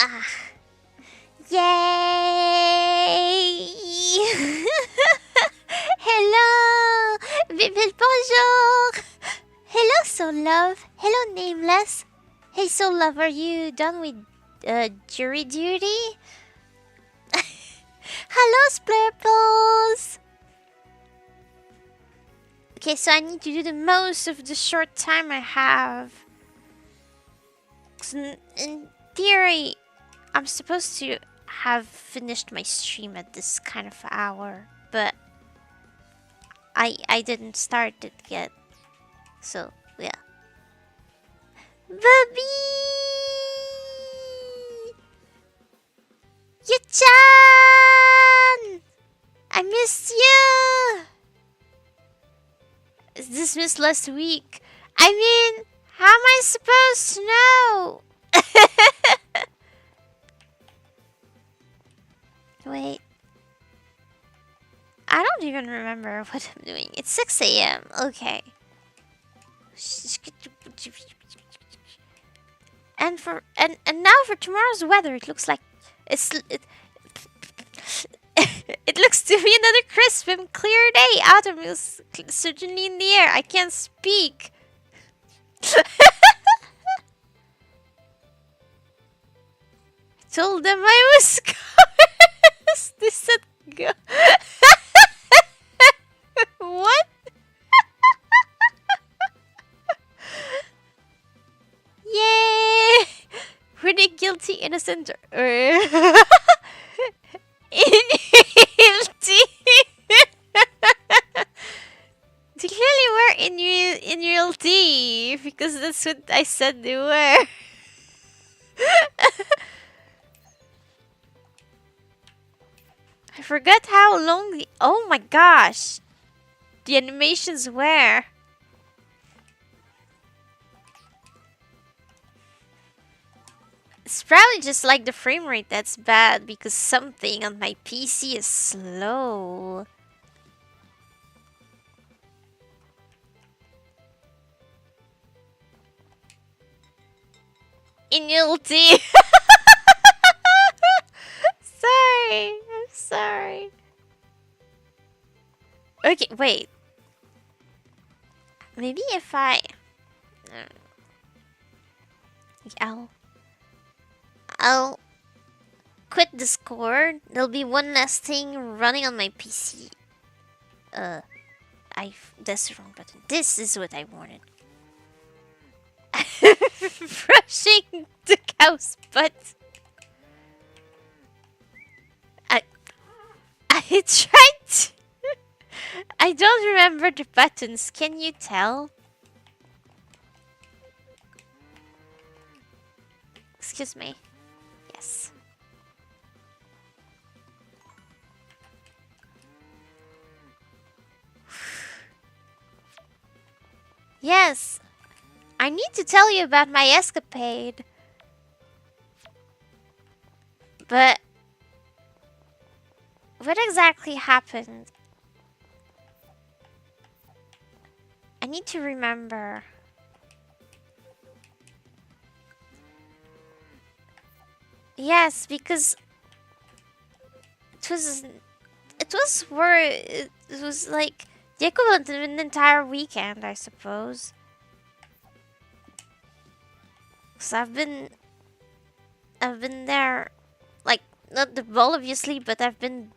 Ah. Yay! Hello! Bonjour! Hello, Soul Love. Hello, Nameless. Hey, Soul Love, are you done with jury duty? Hello, Splurples! Okay, so I need to do the most of the short time I have. 'Cause in theory, I'm supposed to have finished my stream at this kind of hour, but I didn't start it yet. So, yeah. Bobby! Yu-chan! I missed you! Is this missed last week? I mean, how am I supposed to know? Wait. I don't even remember what I'm doing. It's 6 a.m. Okay. And now for tomorrow's weather, it looks like it looks to be another crisp and clear day. Autumn is certainly in the air. I can't speak. I told them I was cursed. They said go. What? Yay! Were they guilty, innocent, or guilty? They clearly were in real tea because that's what I said they were. I forgot how long the oh my gosh, the animations were. It's probably just like the frame rate that's bad because something on my PC is slow. Inulti. Sorry. I'm sorry. Okay, wait. Maybe if I'll quit Discord. There'll be one less thing running on my PC. That's the wrong button. This is what I wanted. Brushing the cow's butt. I tried to... I don't remember the buttons. Can you tell? Excuse me. Yes. Yes. I need to tell you about my escapade. But what exactly happened? I need to remember. Yes, because it was like the equivalent of an entire weekend, I suppose. Cause I've been there, like not the ball obviously, but I've been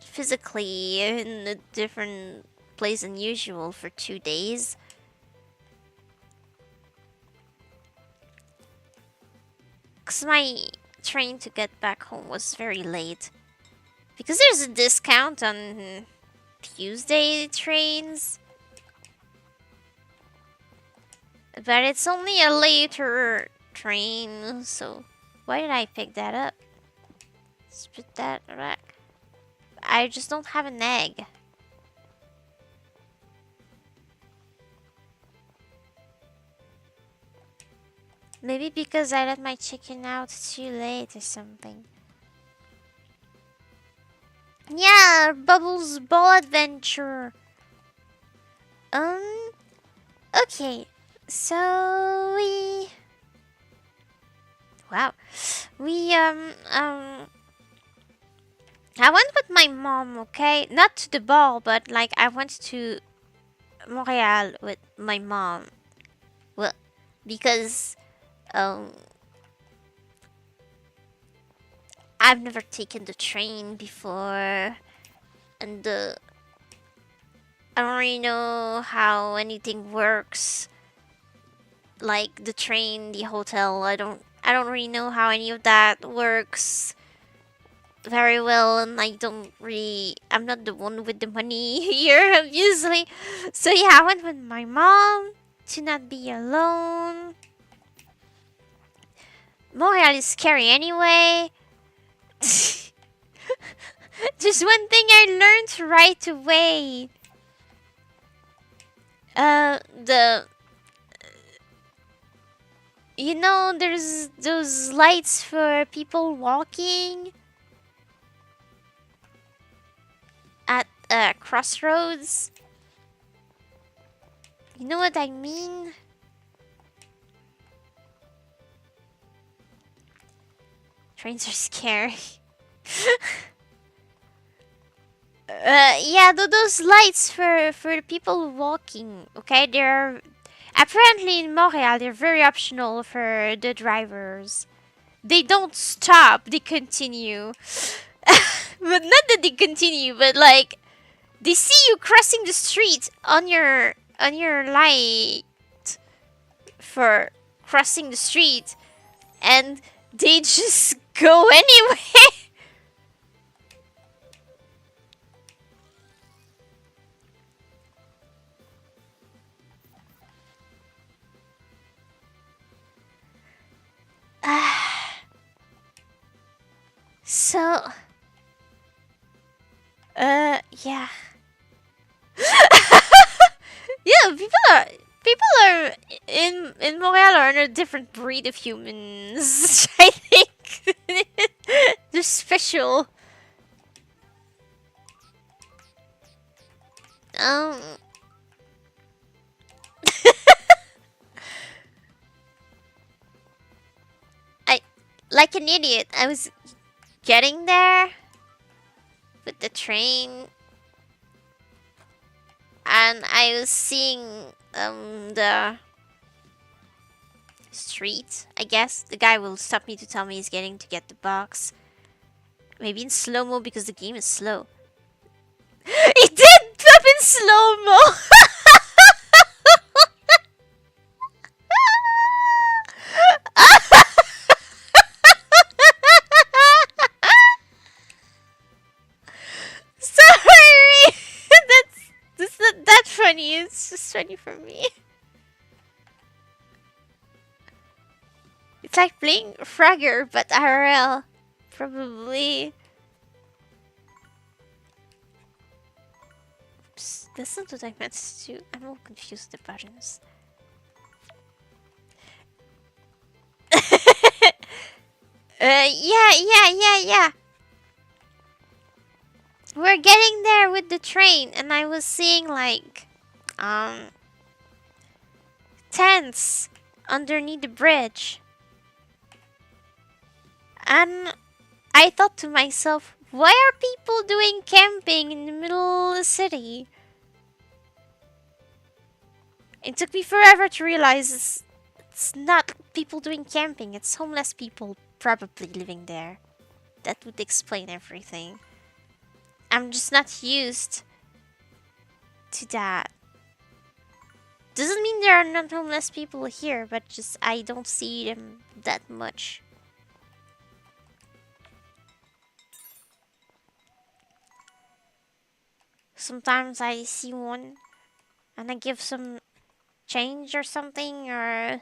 physically in a different place than usual for 2 days. Cause my train to get back home was very late. Because there's a discount on Tuesday trains. But it's only a later train, so why did I pick that up? Spit that back. I just don't have an egg. Maybe because I let my chicken out too late or something. Yeah, Bubbles Ball Adventure. Okay. So Wow. We I went with my mom, okay? Not to the ball, but like I went to Montreal with my mom. Well, because um I've never taken the train before, and I don't really know how anything works. Like the train, the hotel, I don't really know how any of that works very well, and I'm not the one with the money here, obviously. So yeah, I went with my mom to not be alone. Montreal is scary anyway. Just one thing I learned right away. The there's those lights for people walking at crossroads. You know what I mean? Trains are scary. Yeah, those lights for the people walking. Okay, they're apparently in Montreal. They're very optional for the drivers. They don't stop. They continue. But not that they continue, but like they see you crossing the street on your light for crossing the street, and they just go anyway. So, yeah. Yeah, people are in Montreal are a different breed of humans. I think they're special. Um, I like an idiot. I was getting there with the train, and I was seeing the street. I guess the guy will stop me to tell me he's getting to get the box. Maybe in slow mo because the game is slow. He did stop in slow mo. Sorry. That's not that funny. It's just funny for me. It's like playing Frogger but IRL. Probably. Oops, that's not what I meant to do. I'm all confused with the buttons. Yeah. We're getting there with the train, and I was seeing like, tents underneath the bridge. And I thought to myself, why are people doing camping in the middle of the city? It took me forever to realize it's not people doing camping, it's homeless people probably living there. That would explain everything. I'm just not used to that. Doesn't mean there are not homeless people here, but just I don't see them that much. Sometimes I see one and I give some change or something, or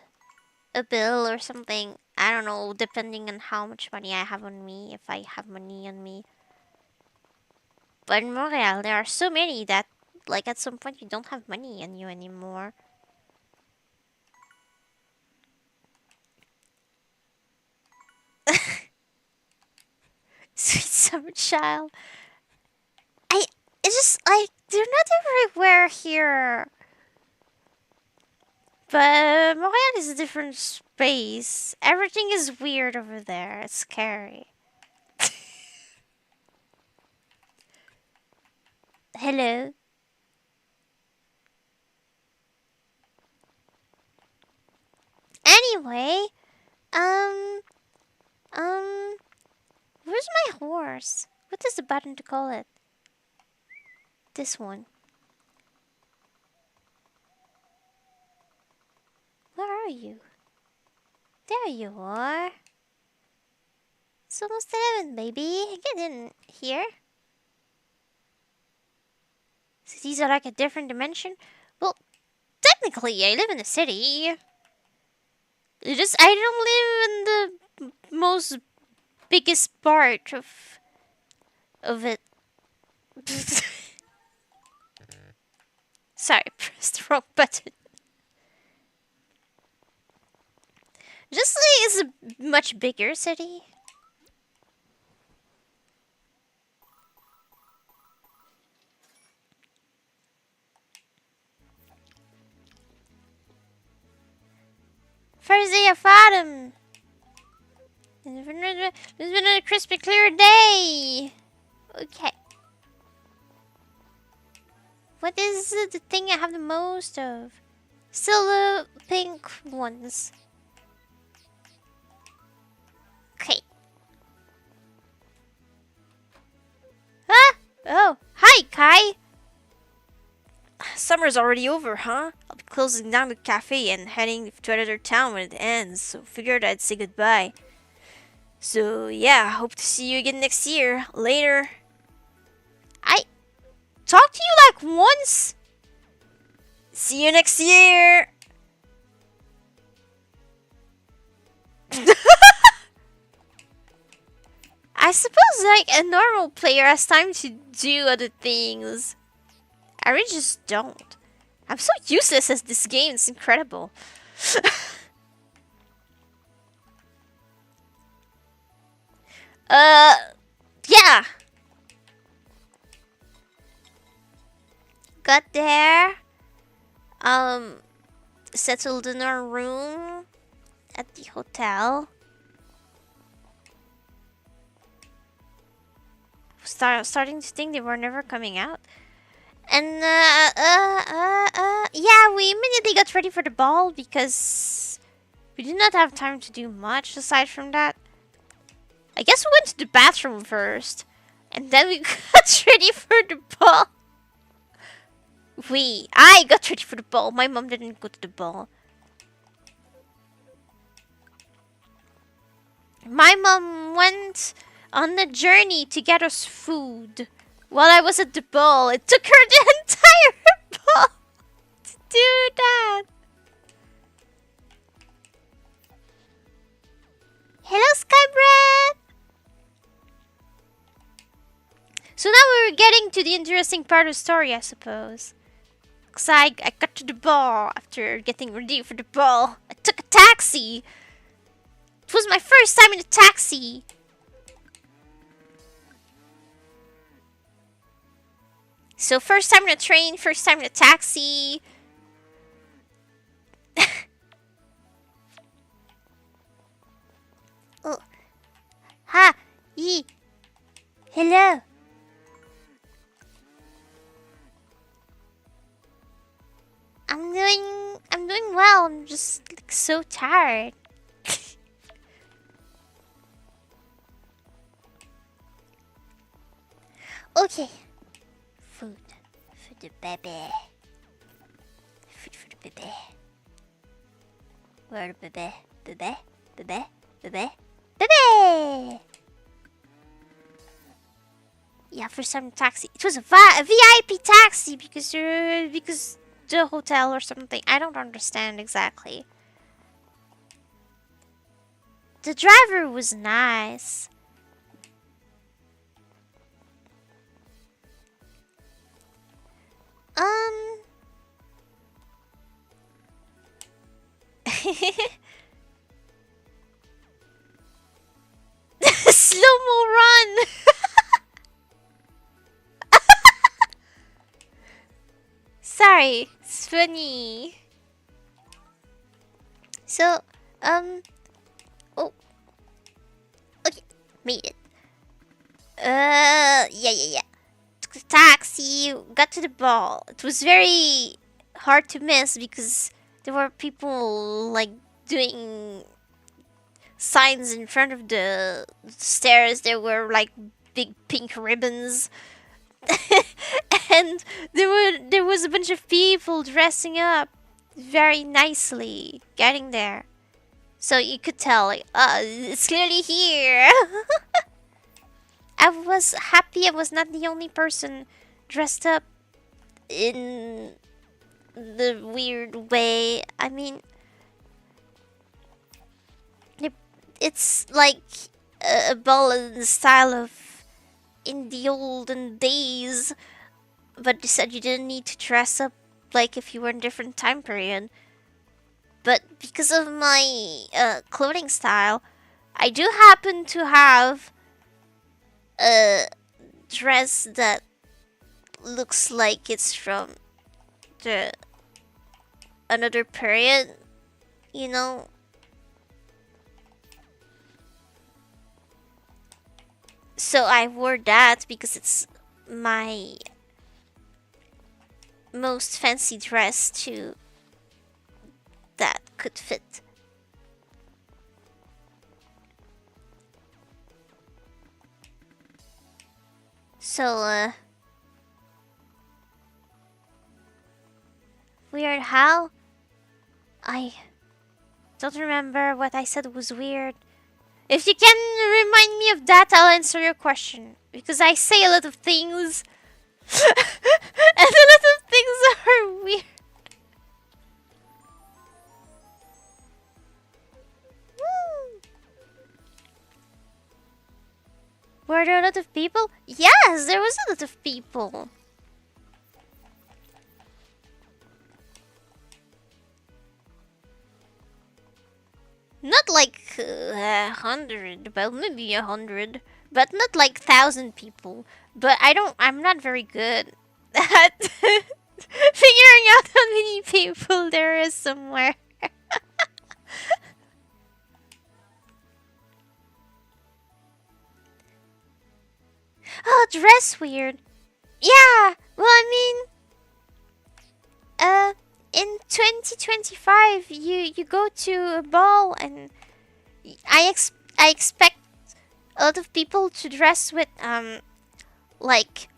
a bill or something. I don't know, depending on how much money I have on me, if I have money on me. But in Montreal, there are so many that, like, at some point you don't have money on you anymore. Sweet summer child. It's just like they're not everywhere here. But Montreal is a different space. Everything is weird over there. It's scary. Hello. Anyway, um, where's my horse? What is the button to call it? This one. Where are you? There you are. It's almost 11, baby. Get in here. So these are like a different dimension? Well, technically, I live in the city. Just I don't live in the most biggest part of it. Sorry, pressed the wrong button. Just like it's a much bigger city. First day of autumn. There's been a crisp and clear day. Okay. What is the thing I have the most of? Still the pink ones. Okay. Ah! Oh, hi, Kai. Summer's already over, huh? I'll be closing down the cafe and heading to another town when it ends, so figured I'd say goodbye. So yeah, hope to see you again next year. Later. I talked to you like once. See you next year. I suppose like a normal player has time to do other things. I really just don't. I'm so useless at this game, it's incredible. Yeah. Got there. Settled in our room at the hotel. Starting to think they were never coming out. And, yeah, we immediately got ready for the ball because we did not have time to do much aside from that. I guess we went to the bathroom first, and then we got ready for the ball. I got ready for the ball. My mom didn't go to the ball. My mom went on a journey to get us food while I was at the ball. It took her the entire ball to do that. Hello, Skybread! So now we're getting to the interesting part of the story, I suppose. Cause I got to the ball after getting ready for the ball. I took a taxi. It was my first time in a taxi. So first time in a train, first time in a taxi. Oh. Ha! Yee! Hello! I'm doing well. I'm just like so tired. Okay. Food for the baby. Food for the baby. Where the baby? Baby? Baby? Baby? Baby! Yeah, for some taxi. It was a VIP taxi because the hotel or something. I don't understand exactly. The driver was nice. Slow-mo run. Sorry, it's funny. So, oh, okay, made it. Yeah. Took the taxi, got to the ball. It was very hard to miss because there were people like doing signs in front of the stairs. There were like big pink ribbons. And there was a bunch of people dressing up very nicely getting there. So you could tell, like, it's clearly here. I was happy I was not the only person dressed up in the weird way. I mean, it's like a ball in the style of in the olden days, but you said you didn't need to dress up like if you were in a different time period. But because of my clothing style, I do happen to have a dress that looks like it's from the another period, you know. So I wore that because it's my most fancy dress to that could fit. So, weird how? I don't remember what I said was weird. If you can remind me of that, I'll answer your question. Because I say a lot of things. And a lot of things are weird. Were there a lot of people? Yes, there was a lot of people. Not like 100, well, maybe 100, but not like 1,000 people. But I'm not very good at figuring out how many people there is somewhere. Oh, dress weird. Yeah, well, I mean, in 2025, you go to a ball, and I expect a lot of people to dress with like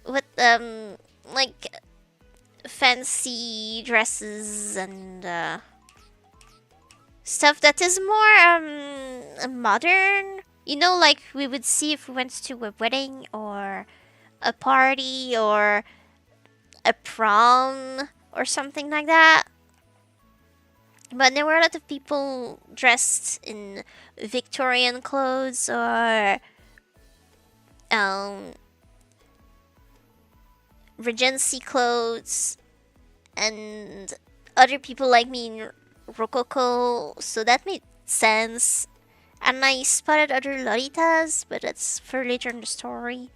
with like fancy dresses and stuff that is more modern. You know, like we would see if we went to a wedding or a party or a prom or something like that. But there were a lot of people dressed in Victorian clothes or Regency clothes, and other people like me in Rococo, so that made sense. And I spotted other Lolitas, but that's for later in the story.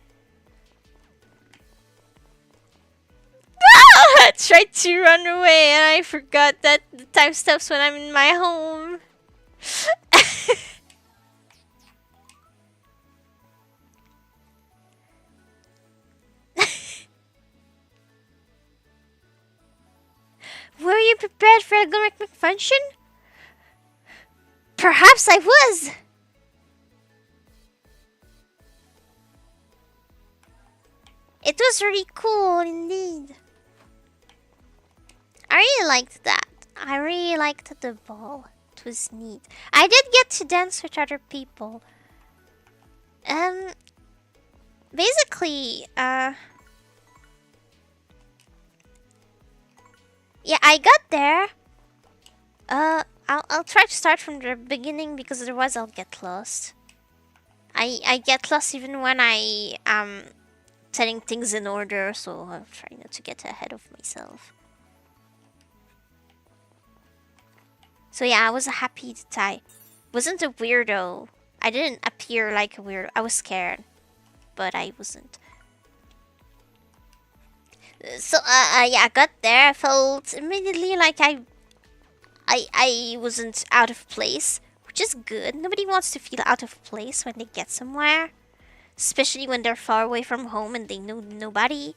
I tried to run away and I forgot that the time stops when I'm in my home. Were you prepared for a algorithmic function? Perhaps I was. It was really cool indeed. I really liked that. I really liked the ball. It was neat. I did get to dance with other people. Basically, yeah, I got there. I'll try to start from the beginning because otherwise I'll get lost. I get lost even when I am setting things in order, so I'll try not to get ahead of myself. So yeah, I was happy that I wasn't a weirdo. I didn't appear like a weirdo. I was scared, but I wasn't. So yeah, I got there. I felt immediately like I wasn't out of place, which is good. Nobody wants to feel out of place when they get somewhere, especially when they're far away from home and they know nobody.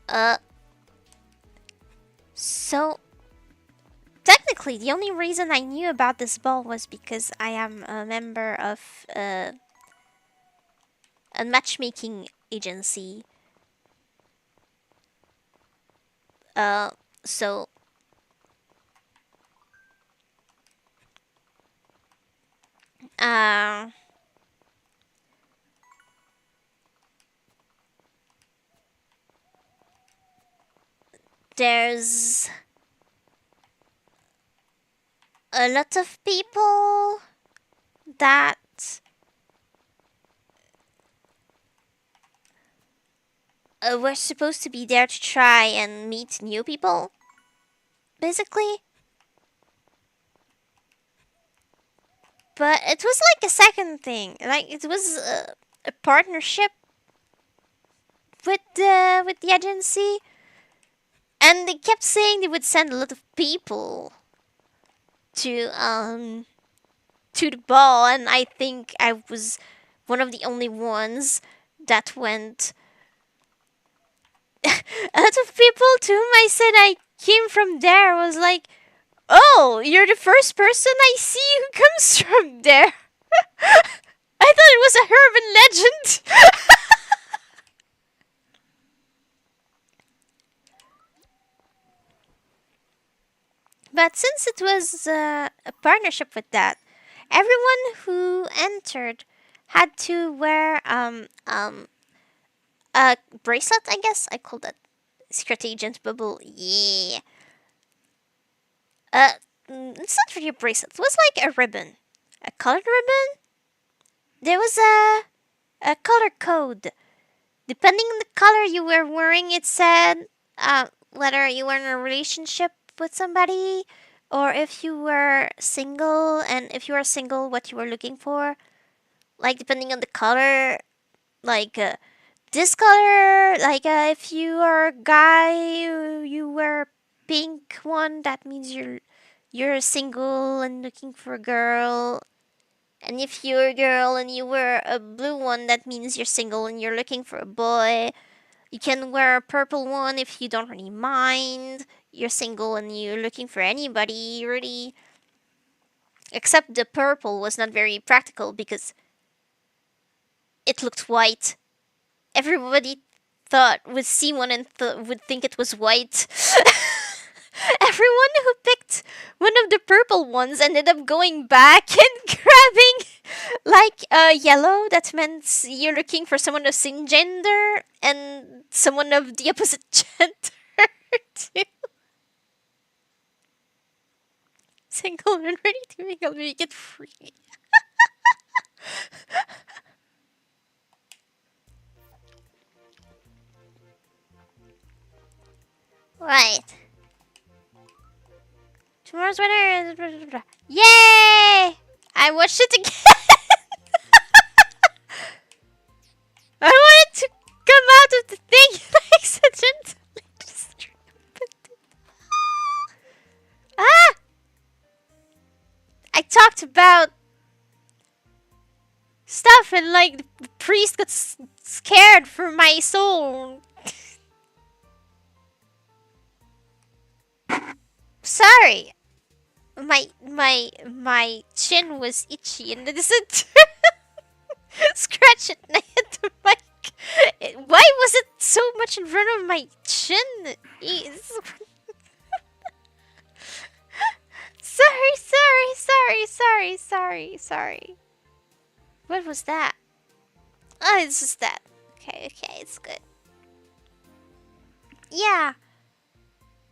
Uh, so technically, the only reason I knew about this ball was because I am a member of a matchmaking agency. Uh, so uh, there's a lot of people that were supposed to be there to try and meet new people, basically. But it was like a second thing. Like it was a partnership with the agency, and they kept saying they would send a lot of people to the ball, and I think I was one of the only ones that went. A lot of people to whom I said I came from there was like, "Oh, you're the first person I see who comes from there." I thought it was a urban legend. But since it was a partnership with that, everyone who entered had to wear a bracelet. I guess I called that secret agent bubble. Yeah. Uh, it's not really a bracelet. It was like a ribbon, a colored ribbon. There was a color code. Depending on the color you were wearing, it said whether you were in a relationship with somebody or if you were single, and if you were single, what you were looking for. Like, depending on the color, like this color, like if you are a guy, you wear pink one, that means you're single and looking for a girl. And if you're a girl and you wear a blue one, that means you're single and you're looking for a boy. You can wear a purple one if you don't really mind. You're single and you're looking for anybody, really. Except the purple was not very practical because it looked white. Everybody thought would see one and would think it was white. Everyone who picked one of the purple ones ended up going back and grabbing like yellow. That meant you're looking for someone of the same gender and someone of the opposite gender too. Single and ready to mingle, make it free. Right. Tomorrow's weather. Yay! I watched it again. I wanted to come out of the thing and I accidentally just Ah! I talked about stuff and like the priest got scared for my soul. Sorry. My chin was itchy and it isn't scratch it and I hit the mic. Why was it so much in front of my chin? Sorry. What was that? Oh, it's just that. Okay, it's good. Yeah.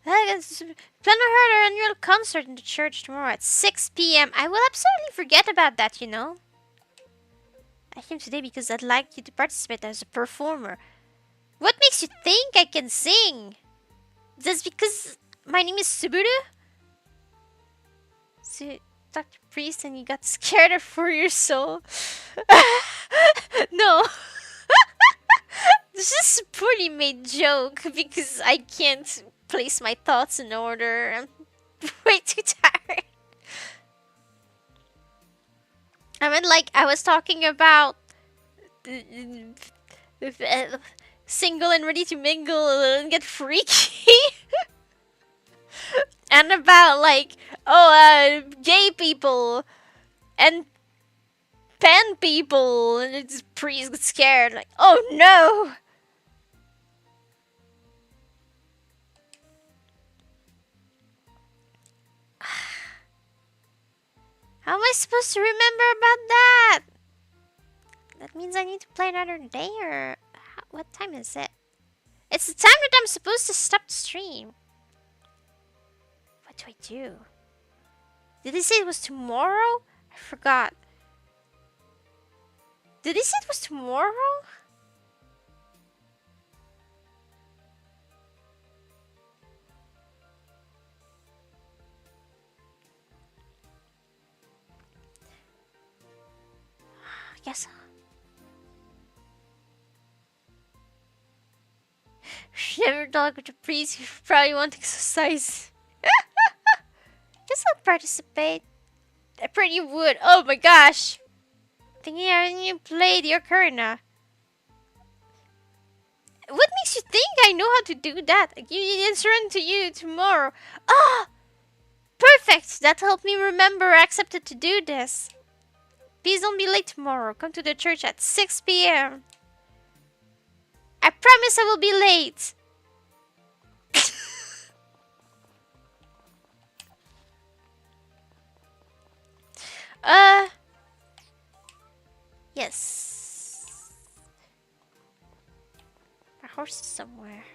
Plan to hold our annual concert in the church tomorrow at 6 p.m. I will absolutely forget about that, you know. I came today because I'd like you to participate as a performer. What makes you think I can sing? That's because my name is Subaru? So you talked to priest and you got scared for your soul? No. This is a poorly made joke because I can't place my thoughts in order. I'm way too tired. I mean, like, I was talking about single and ready to mingle and get freaky. And about, like, gay people and pan people. And it's priest gets scared, like, oh no! How am I supposed to remember about that? That means I need to play another day, or what time is it? It's the time that I'm supposed to stop the stream. What do I do? Did they say it was tomorrow? I forgot. Did they say it was tomorrow? Yes. Never talk with the priest. You probably want to exercise. Guess I'll participate. I pretty would. Oh my gosh. Thinking I haven't played the ocarina. What makes you think I know how to do that? I give the instrument to you tomorrow. Ah! Perfect! That helped me remember I accepted to do this. Please don't be late tomorrow. Come to the church at 6 p.m. I promise I will be late. Yes. My horse is somewhere.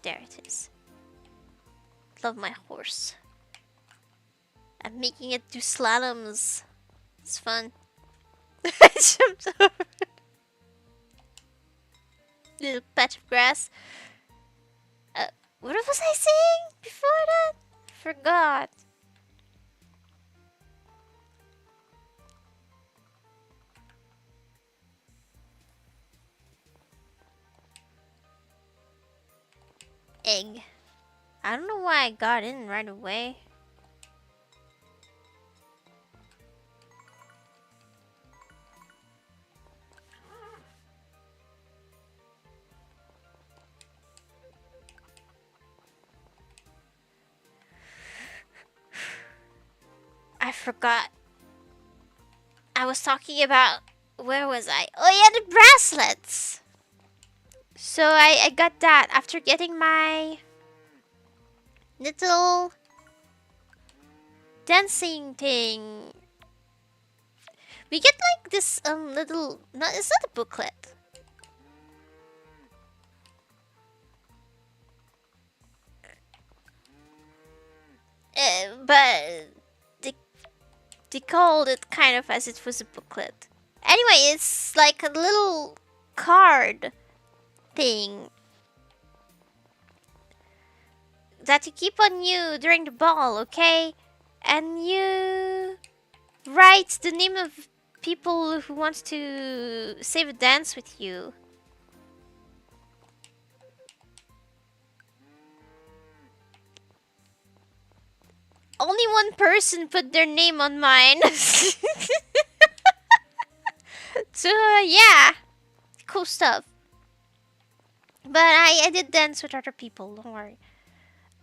There it is. Love my horse. I'm making it do slaloms. It's fun. I jumped over. Little patch of grass. What was I saying before that? Forgot. Egg. I don't know why I got in right away. I forgot. I was talking about... Where was I? Oh yeah, the bracelets! So I got that after getting my... little... dancing thing. We get like this little... No, it's not a booklet. But... They called it kind of as it was a booklet. Anyway, it's like a little card thing that you keep on you during the ball, okay? And you write the name of people who want to save a dance with you. Only one person put their name on mine. So, yeah. Cool stuff. But I did dance with other people, don't worry.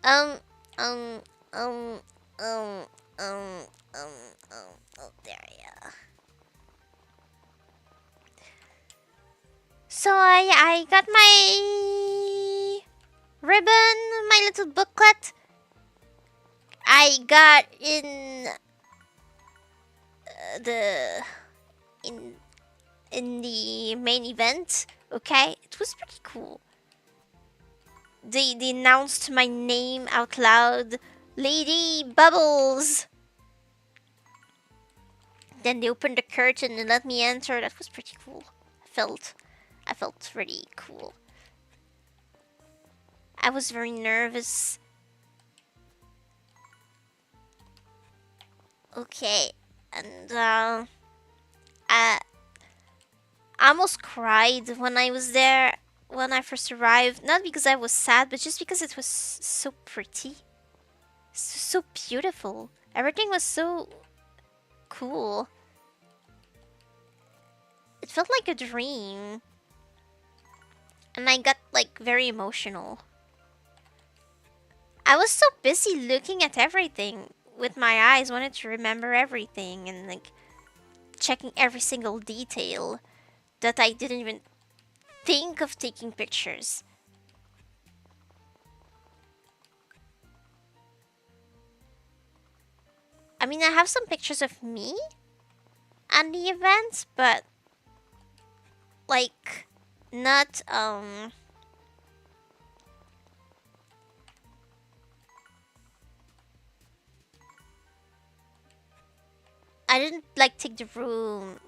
Oh, there, yeah. So I got my ribbon, my little booklet. I got in in the main event, okay? It was pretty cool. They announced my name out loud, Lady Bubbles. Then they opened the curtain and let me enter. That was pretty cool. I felt really cool. I was very nervous. Okay, and I almost cried when I was there. when I first arrived. Not because I was sad, but just because it was so pretty. So beautiful. Everything was so cool. It felt like a dream. And I got like very emotional. I was so busy looking at everything with my eyes, wanted to remember everything and like checking every single detail that I didn't even think of taking pictures. I mean, I have some pictures of me and the event, but like not I didn't like take the room.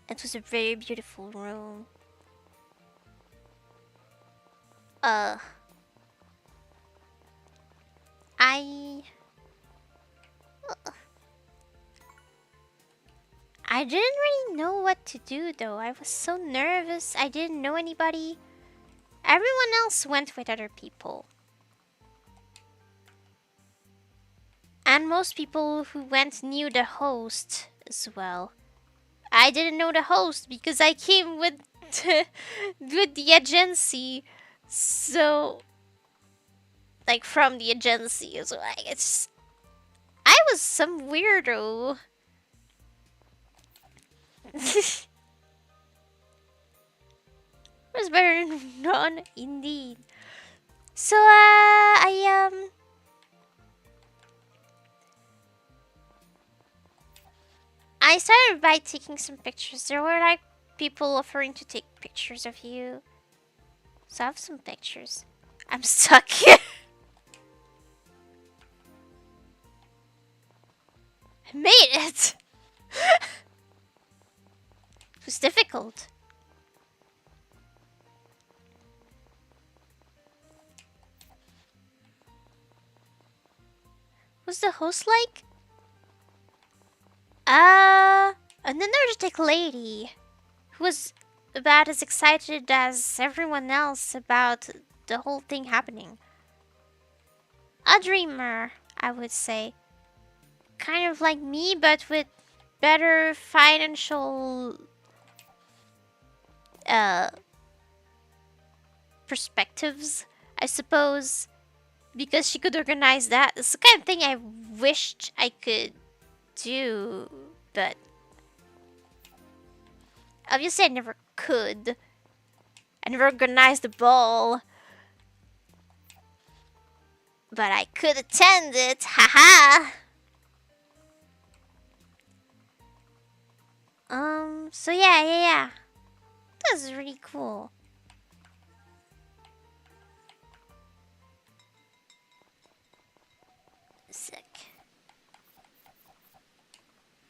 It was a very beautiful room. Uh I I didn't really know what to do though. I was so nervous. I didn't know anybody. Everyone else went with other people. And most people who went knew the host as well. I didn't know the host because I came with with the agency. So like from the agency. So like I was some weirdo. Was better than none indeed. So I started by taking some pictures. There were like people offering to take pictures of you. So I have some pictures. I'm stuck here. I made it. It was difficult. What's the host like? An energetic lady who was about as excited as everyone else about the whole thing happening. A dreamer, I would say. Kind of like me, but with better financial perspectives, I suppose. Because she could organize that. It's the kind of thing I wished I could do, but obviously I never could. I never organized the ball, but I could attend it. Haha. So yeah. That was really cool. Sick.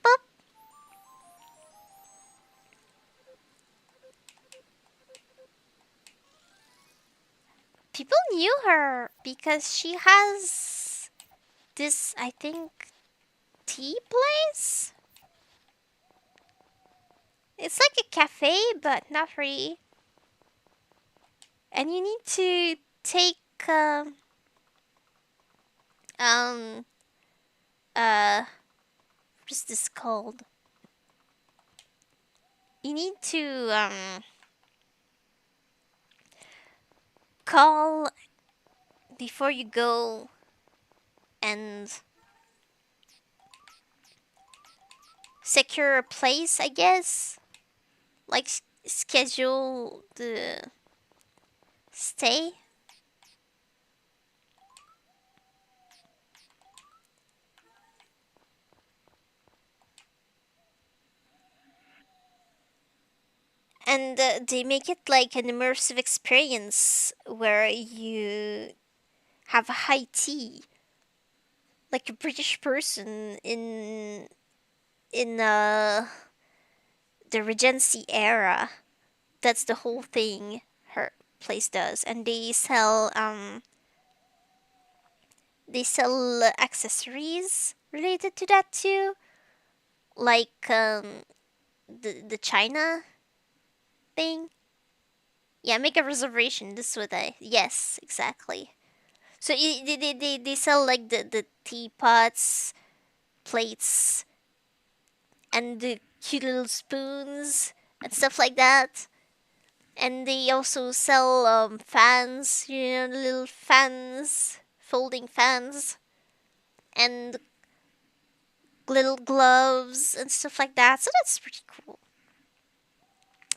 Boop. People knew her because she has this, I think, tea place? It's like a cafe, but not really. And you need to take, what is this called? You need to, call before you go and secure a place, I guess. Like, schedule the stay. And they make it like an immersive experience where you have a high tea, like a British person in the Regency era. That's the whole thing her place does, and they sell accessories related to that too, like the China thing. Yeah, make a reservation. This is what I. Yes, exactly. So they sell like the teapots, plates, and the cute little spoons and stuff like that. And they also sell fans, little fans, folding fans, and little gloves and stuff like that. So that's pretty cool.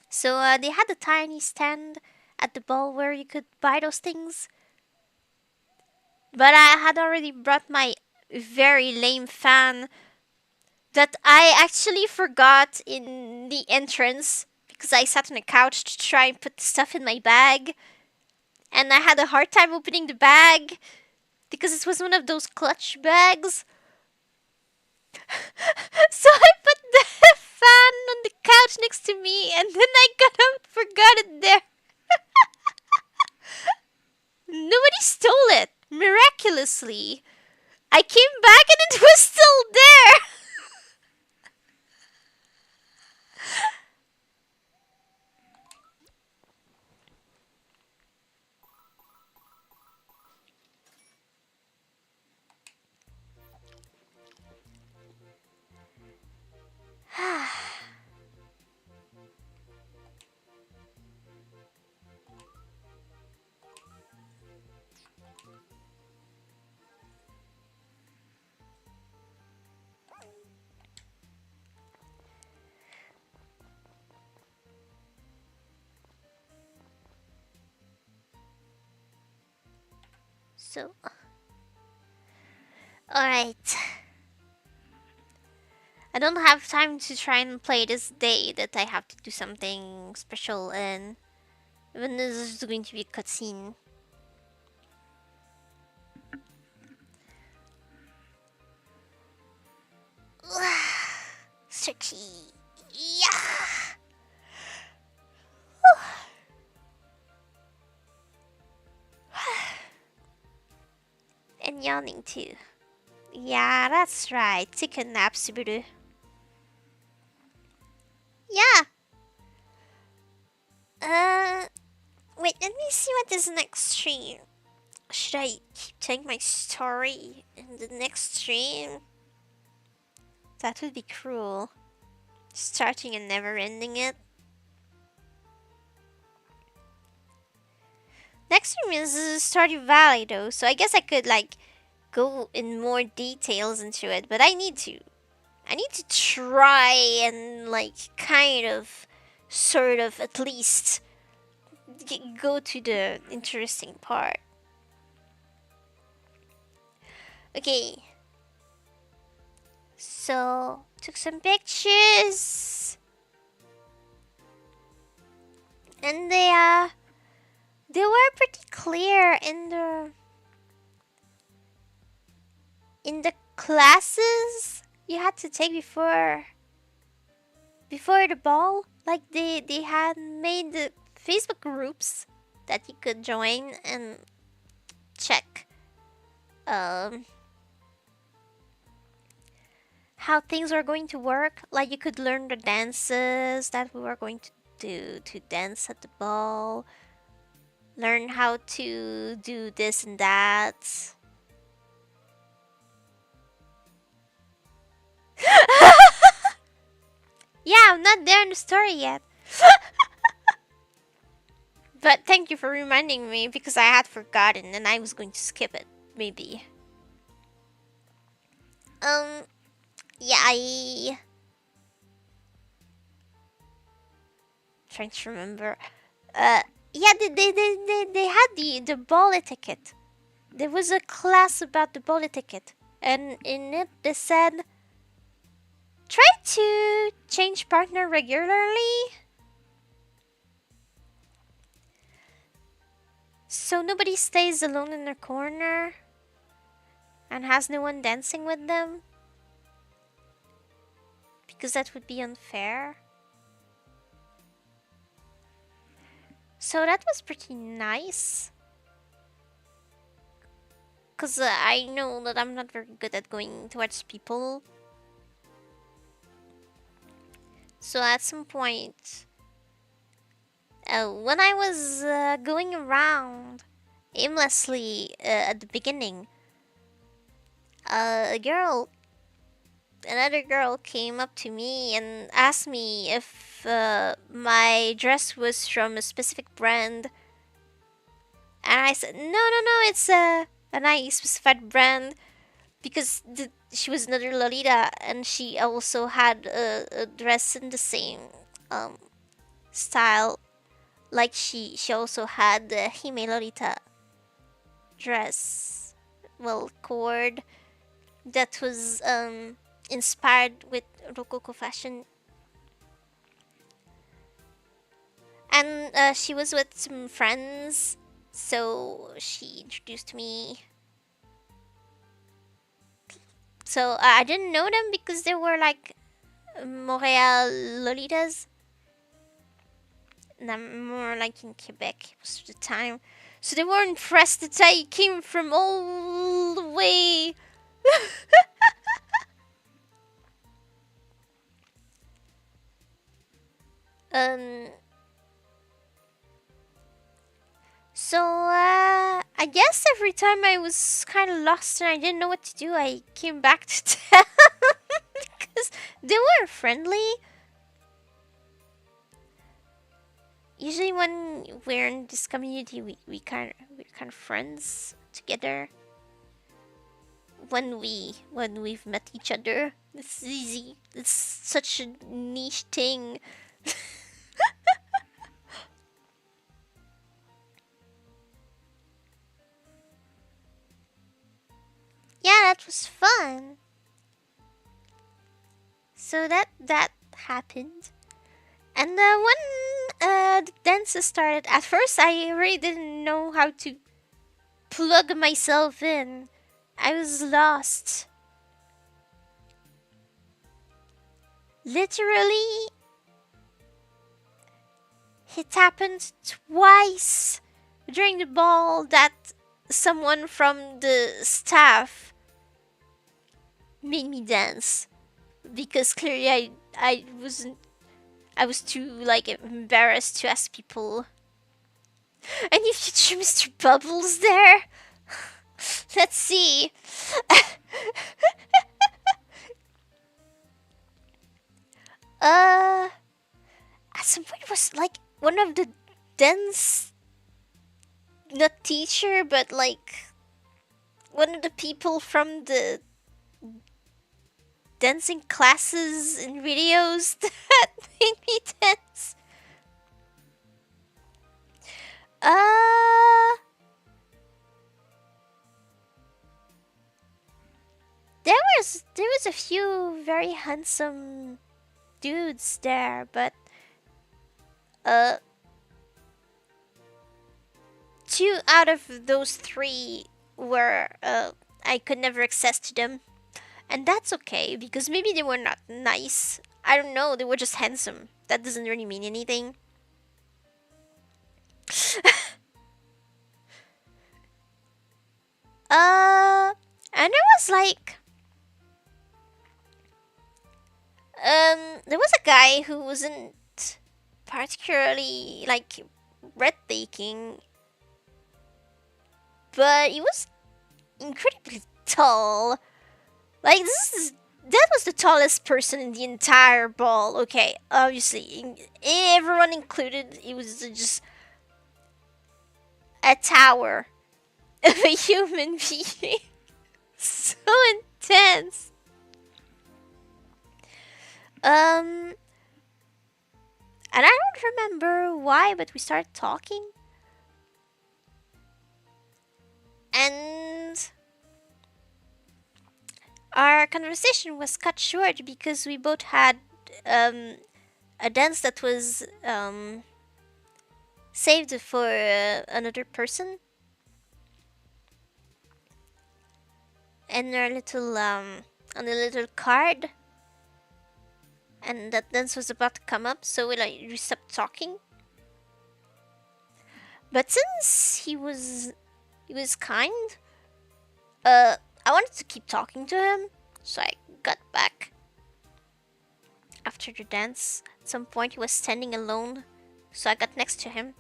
So they had a tiny stand at the ball where you could buy those things. But I had already brought my very lame fan that I actually forgot in the entrance because I sat on a couch to try and put stuff in my bag. And I had a hard time opening the bag because it was one of those clutch bags. So I put the fan on the couch next to me and then I got up, forgot it there. Nobody stole it, miraculously. I came back and it was still there. So, alright. I don't have time to try and play this day that I have to do something special and even though this is going to be a cutscene. Searchy. Yeah. And yawning too. Yeah, that's right. Take a nap, Subaru. Yeah. Wait, let me see what is next stream. Should I keep telling my story in the next stream? That would be cruel. Starting and never ending it. Next stream is Stardew Valley though, so I guess I could like go in more details into it, but I need to try and like kind of sort of at least go to the interesting part. Okay. So, took some pictures. And they were pretty clear in the classes you had to take before the ball. Like they had made the Facebook groups that you could join and check how things are going to work. Like you could learn the dances that we were going to do to dance at the ball, learn how to do this and that. Yeah, I'm not there in the story yet. But thank you for reminding me because I had forgotten and I was going to skip it, maybe. Yeah, I trying to remember. Yeah, they had the ball etiquette. There was a class about the ball etiquette, and in it they said, try to change partner regularly, so nobody stays alone in a corner and has no one dancing with them, because that would be unfair. So that was pretty nice. Because I know that I'm not very good at going towards people. So at some point, when I was going around aimlessly at the beginning, a girl, another girl came up to me and asked me if my dress was from a specific brand. And I said, no, no, no, it's a nice specified brand because she was another Lolita and she also had a dress in the same um, style. Like she also had the Hime Lolita dress, well, cord that was inspired with Rococo fashion. And she was with some friends, so she introduced me. So I didn't know them because they were like Montreal Lolitas. And I'm more like in Quebec most of the time. So they were impressed that I came from all the way. um. So I guess every time I was kind of lost and I didn't know what to do, I came back to town because they were friendly. Usually when we're in this community, we're kind of friends together. When we've met each other, it's easy. It's such a niche thing. Yeah, that was fun. So that happened. And when the dances started, at first I really didn't know how to plug myself in. I was lost. Literally, it happened twice during the ball that someone from the staff made me dance. Because clearly I wasn't, I was too like embarrassed to ask people. Any future Mr. Bubbles there? Let's see. At some point it was like one of the dance, not teacher, but like one of the people from the dancing classes and videos that made me dance. There was a few very handsome dudes there, but uh 2 out of those 3 were I could never access to them. And that's okay because maybe they were not nice. I don't know, they were just handsome. That doesn't really mean anything. And there was like there was a guy who wasn't particularly like breathtaking, but he was incredibly tall. Like that was the tallest person in the entire ball. Okay, obviously everyone included, it was just a tower of a human being. So intense. And I don't remember why, but we started talking. And our conversation was cut short because we both had a dance that was saved for another person. And our little on a little card, and that dance was about to come up, so we stopped talking. But since he was kind, I wanted to keep talking to him, so I got back. After the dance, at some point he was standing alone So I got next to him.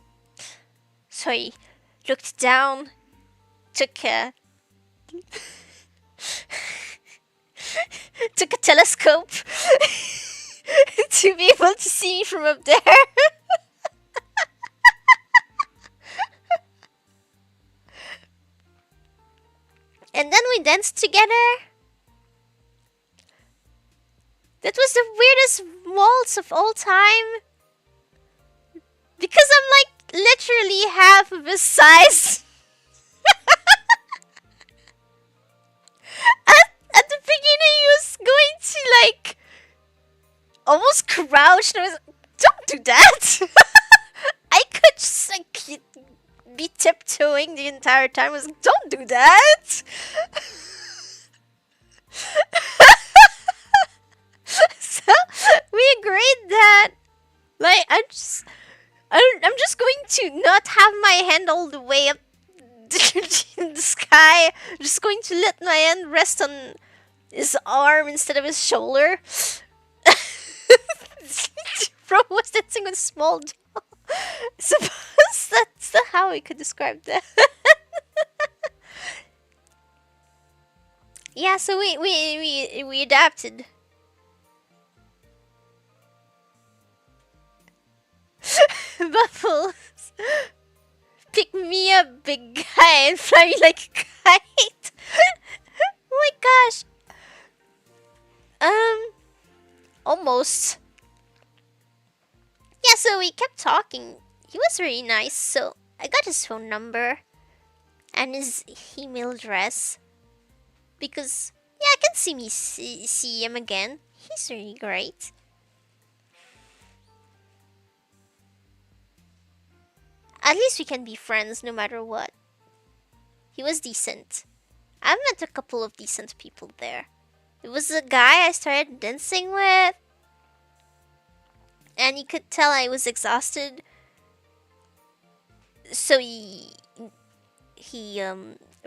So he looked down, took a took a telescope to be able to see me from up there. And then we danced together. That was the weirdest waltz of all time. Because I'm like literally half of his size. At the beginning, he was going to like almost crouch, and I was like, don't do that. I could just like be tiptoeing the entire time. I was like, don't do that. So we agreed that like I'm just going to not have my hand all the way up in the sky. I'm just going to let my hand rest on his arm instead of his shoulder. Bro was dancing with a small doll. Suppose that's how we could describe that. Yeah, so we adapted. Bubbles, pick me up, big guy, and fly me like a kite. Oh my gosh. Almost. Yeah, so we kept talking. He was really nice, so I got his phone number and his email address because yeah, I can see him again. He's really great. At least we can be friends no matter what. He was decent. I've met a couple of decent people there. It was a guy I started dancing with, and you could tell I was exhausted. So he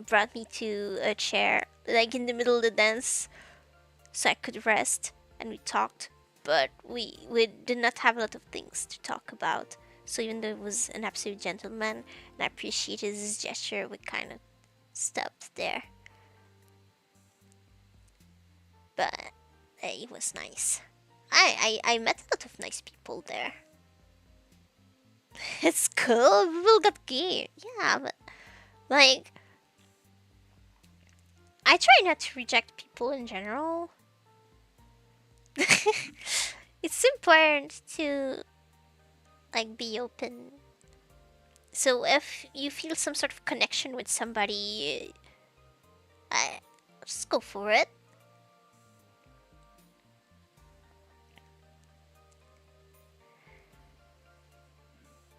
brought me to a chair, like in the middle of the dance, so I could rest, and we talked. But we did not have a lot of things to talk about. So even though it was an absolute gentleman, and I appreciated his gesture, we kind of stopped there. But it was nice. I met a lot of nice people there. It's cool. People got gay. Yeah, but like I try not to reject people in general. It's important to like be open. So if you feel some sort of connection with somebody, just go for it.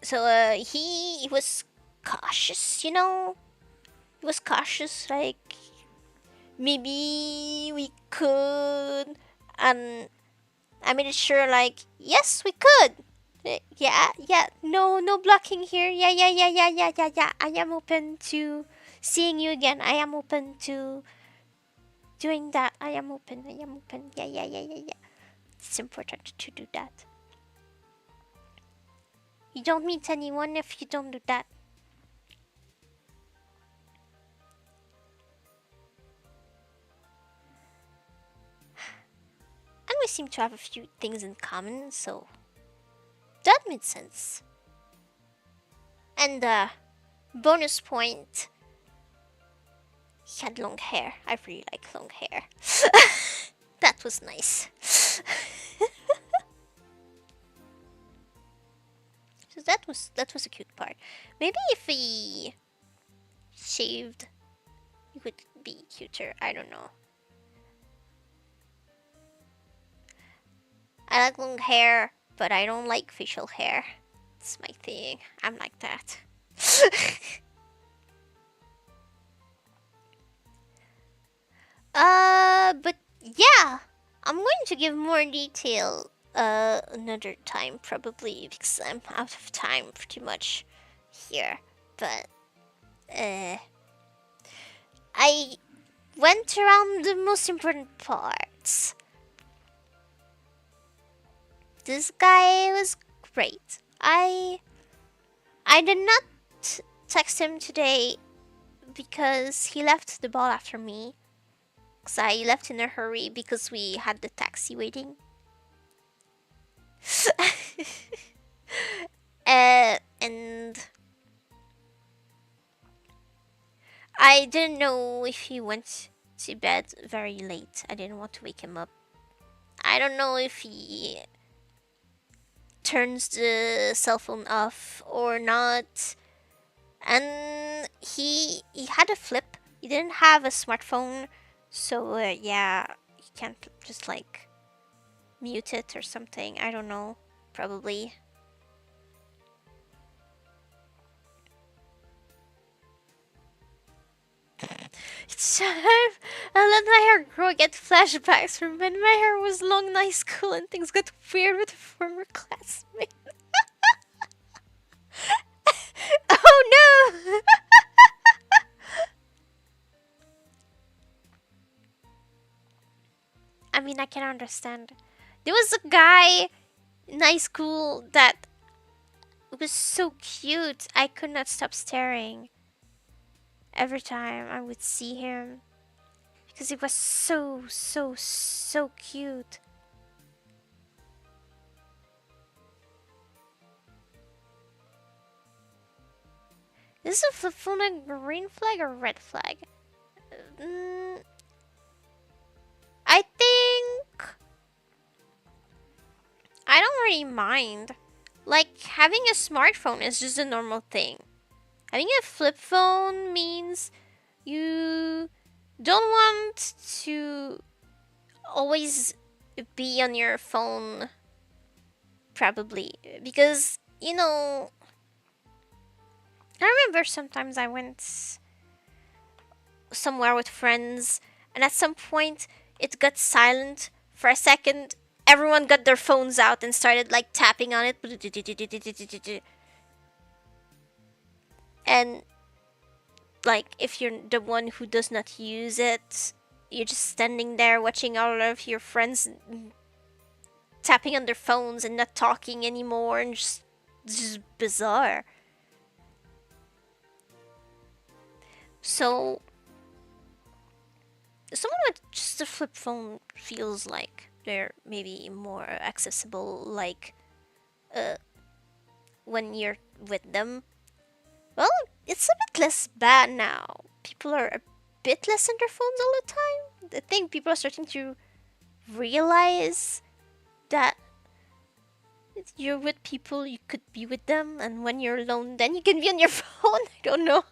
So he was cautious, you know. He was cautious, like maybe we could, and I made it sure, like yes, we could. Yeah. No blocking here. Yeah. I am open to seeing you again. I am open to doing that. I am open. Yeah. It's important to do that. You don't meet anyone if you don't do that. And we seem to have a few things in common, so that made sense. And bonus point, he had long hair. I really like long hair. That was nice. So that was a cute part. Maybe if he shaved, he would be cuter. I don't know. I like long hair, but I don't like facial hair. It's my thing. I'm like that. But yeah, I'm going to give more detail another time probably because I'm out of time pretty much here. But I went around the most important parts. This guy was great. I I did not text him today because he left the ball after me. Cause I left in a hurry because we had the taxi waiting. And I didn't know if he went to bed very late. I didn't want to wake him up. I don't know if he turns the cell phone off or not. And he had a flip. He didn't have a smartphone, so yeah, he can't just like mute it or something. I don't know. Probably. It's time I let my hair grow. I get flashbacks from when my hair was long in high school and things got weird with a former classmate. Oh no! I mean, I can understand. There was a guy in high school that was so cute. I could not stop staring every time I would see him because he was so cute. Is this a flip phone a green flag or red flag? I think I don't really mind. Like, having a smartphone is just a normal thing. Having a flip phone means you don't want to always be on your phone, probably. Because, you know, I remember sometimes I went somewhere with friends, and at some point it got silent for a second. Everyone got their phones out and started like tapping on it. And like, if you're the one who does not use it, you're just standing there watching all of your friends tapping on their phones and not talking anymore, and just bizarre. So someone with just a flip phone feels like they're maybe more accessible, like when you're with them. Well, it's a bit less bad now. People are a bit less on their phones all the time. I think people are starting to realize that if you're with people, you could be with them, and when you're alone, then you can be on your phone. I don't know.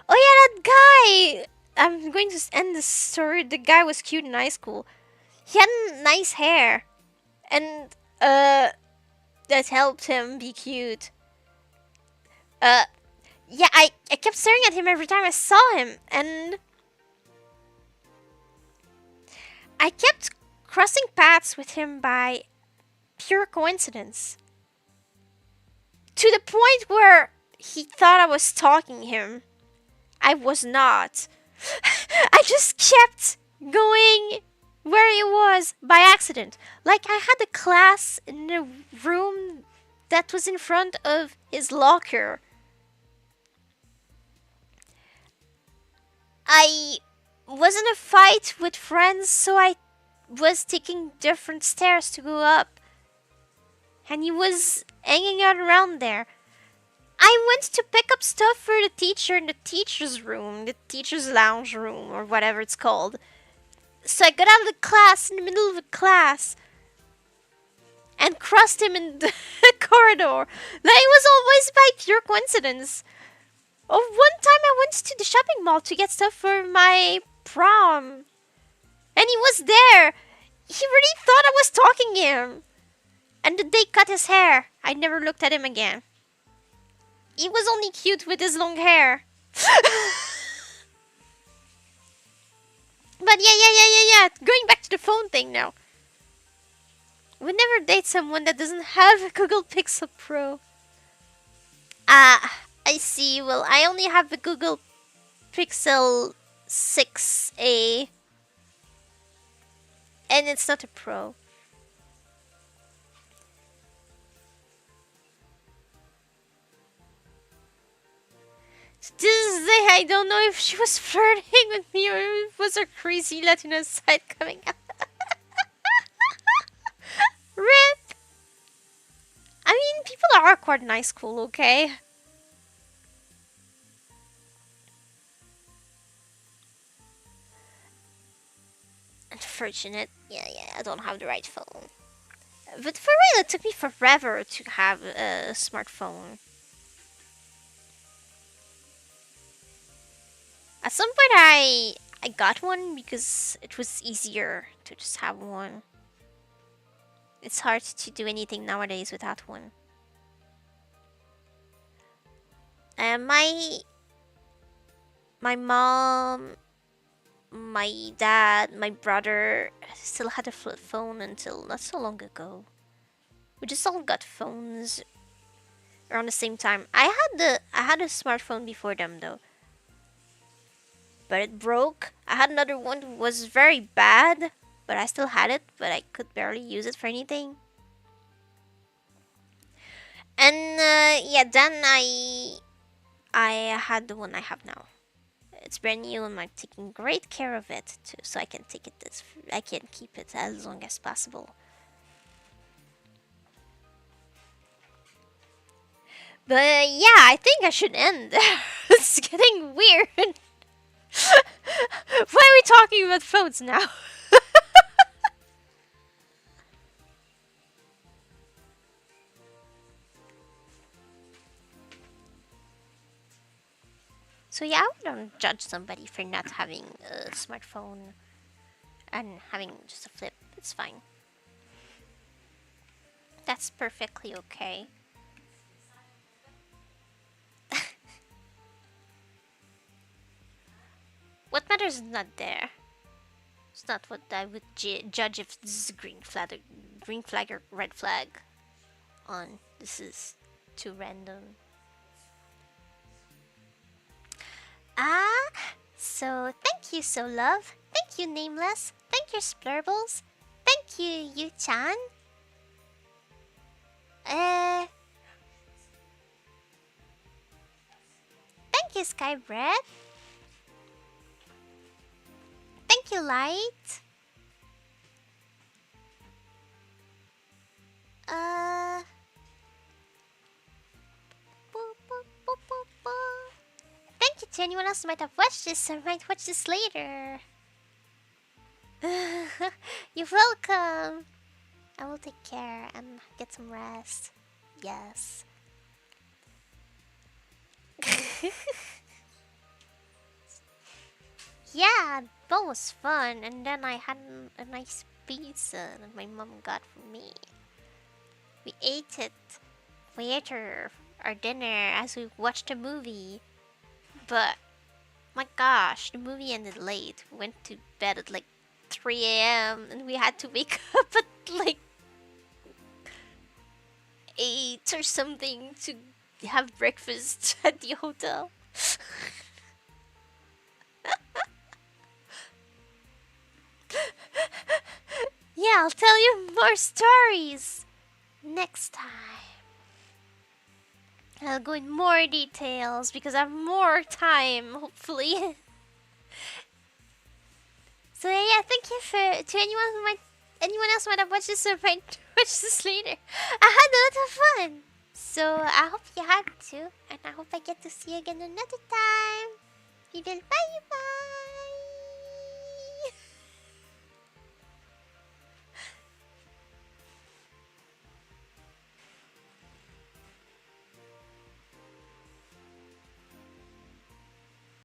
Oh yeah, that guy! I'm going to end the story. The guy was cute in high school. He had nice hair, and that helped him be cute. Yeah, I kept staring at him every time I saw him, and I kept crossing paths with him by pure coincidence. To the point where he thought I was stalking him. I was not. I just kept going where he was by accident. Like, I had a class in a room that was in front of his locker. I was in a fight with friends, so I was taking different stairs to go up. And he was hanging out around there. I went to pick up stuff for the teacher in the teacher's room, the teacher's lounge room, or whatever it's called. So I got out of the class in the middle of the class and crossed him in the corridor. Like, it was always by pure coincidence. Oh, one time I went to the shopping mall to get stuff for my prom. And he was there. He really thought I was stalking him. And the day cut his hair. I never looked at him again. He was only cute with his long hair. But yeah. Going back to the phone thing now. Would never date someone that doesn't have a Google Pixel Pro. I see. Well, I only have the Google Pixel 6a. And it's not a Pro. This is the I don't know if she was flirting with me or it was her crazy Latina side coming out. RIP! I mean, people are awkward in high school, okay? Unfortunate. Yeah, I don't have the right phone. But for real, it took me forever to have a smartphone. At some point, I got one because it was easier to just have one. It's hard to do anything nowadays without one. And my mom, my dad, my brother still had a flip phone until not so long ago. We just all got phones around the same time. I had a smartphone before them though, but it broke. I had another one that was very bad, but I still had it, but I could barely use it for anything. And yeah, then I had the one I have now. It's brand new and I'm taking great care of it too, so I can I can keep it as long as possible. But yeah, I think I should end. It's getting weird. Why are we talking about phones now? So yeah, I don't judge somebody for not having a smartphone and having just a flip. It's fine. That's perfectly okay. What matters is not there. It's not what I would judge if this is a green flag or red flag on. This is too random. So thank you, So Love. Thank you, Nameless. Thank you, Splurbles. Thank you, Yu-chan. Thank you, Skybread. Thank you, Light. Thank you to anyone else who might have watched this or might watch this later. You're welcome. I will take care and get some rest. Yes. Yeah, that was fun. And then I had a nice pizza that my mom got for me. We ate it later, our dinner, as we watched a movie. But, my gosh, the movie ended late. We went to bed at like 3 a.m. and we had to wake up at like 8 or something to have breakfast at the hotel. Yeah, I'll tell you more stories next time. I'll go in more details because I have more time, hopefully. So yeah, thank you to anyone else who might have watched this or might watch this later. I had a lot of fun. So I hope you had too, and I hope I get to see you again another time. Bye bye.